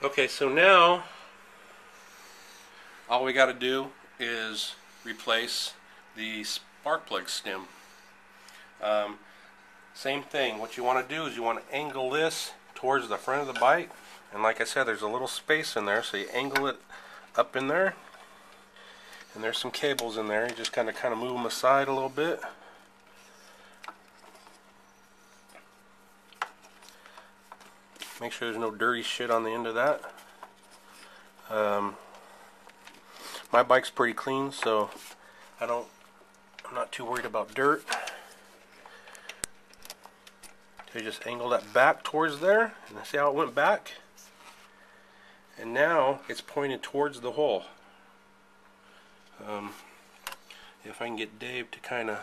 Okay, so now all we got to do is replace the spark plug stem. Same thing. What you want to do is you want to angle this towards the front of the bike, and like I said, there's a little space in there, so you angle it up in there, and there's some cables in there. You just kind of move them aside a little bit. Make sure there's no dirty shit on the end of that. My bike's pretty clean, so I'm not too worried about dirt. So you just angle that back towards there, and see how it went back? And now it's pointed towards the hole. If I can get Dave to kind of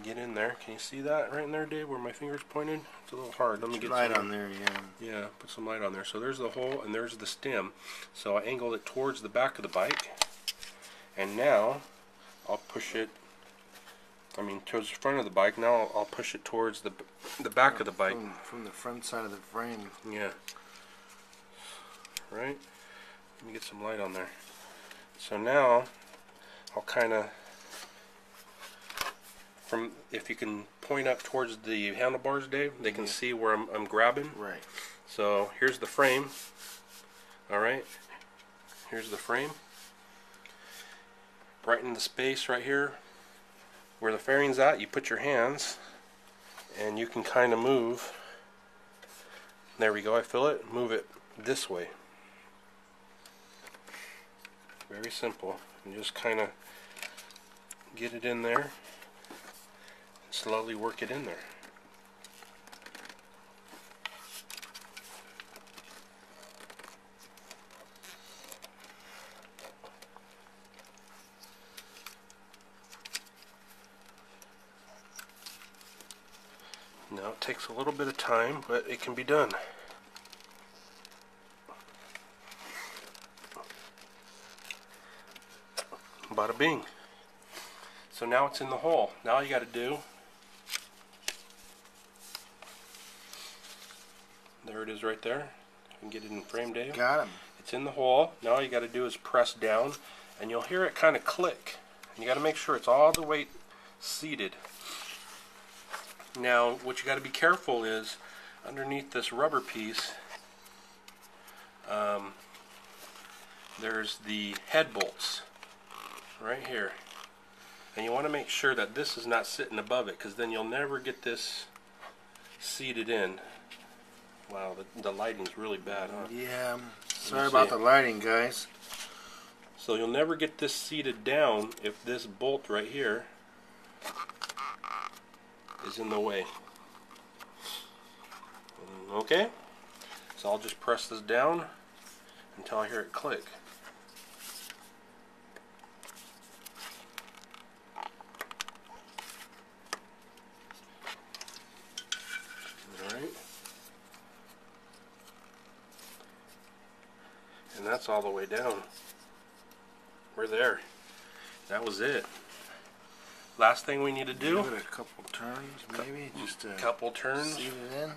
get in there. Can you see that right in there, Dave, where my finger's pointed? It's a little hard. Let me get light on there, yeah. Yeah, put some light on there. So there's the hole and there's the stem. So I angled it towards the back of the bike, and now I'll push it, towards the front of the bike. Now I'll push it towards the back of the bike. From the front side of the frame. Yeah. Right? Let me get some light on there. So now I'll kind of, if you can point up towards the handlebars, Dave, they can see where I'm grabbing. Right. So here's the frame. Alright. Here's the frame. Right in the space right here where the fairing's at, you put your hands and you can kind of move. There we go, I feel it. Move it this way. Very simple. And just kind of get it in there. Slowly work it in there. Now it takes a little bit of time, but it can be done. Bada bing. So now it's in the hole. Now all you got to do, there it is right there. You can get it in frame, Dave. Got him. It's in the hole. Now all you got to do is press down, and you'll hear it kind of click. And you got to make sure it's all the way seated. Now what you got to be careful is underneath this rubber piece, there's the head bolts right here. And you want to make sure that this is not sitting above it, because then you'll never get this seated in. Wow, the lighting's really bad, huh? Yeah, sorry about the lighting, guys. So you'll never get this seated down if this bolt right here is in the way. Okay? So I'll just press this down until I hear it click. Alright. And that's all the way down. We're there. That was it. Last thing we need to do. Give it a couple turns, maybe. Just a couple turns. Seat it in.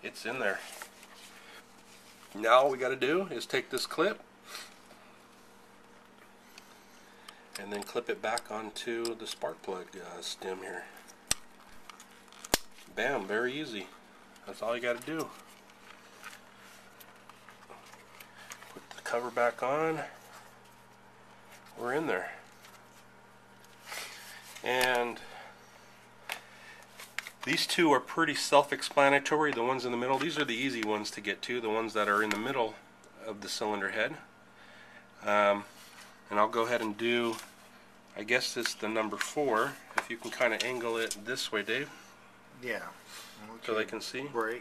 It's in there. Now all we got to do is take this clip and then clip it back onto the spark plug stem here. Bam, very easy. That's all you got to do. Put the cover back on. We're in there. And these two are pretty self-explanatory. The ones in the middle, these are the easy ones to get to, the ones that are in the middle of the cylinder head. And I'll go ahead and do, I guess it's the number 4. If you can kind of angle it this way, Dave. Yeah. So they can see. Break.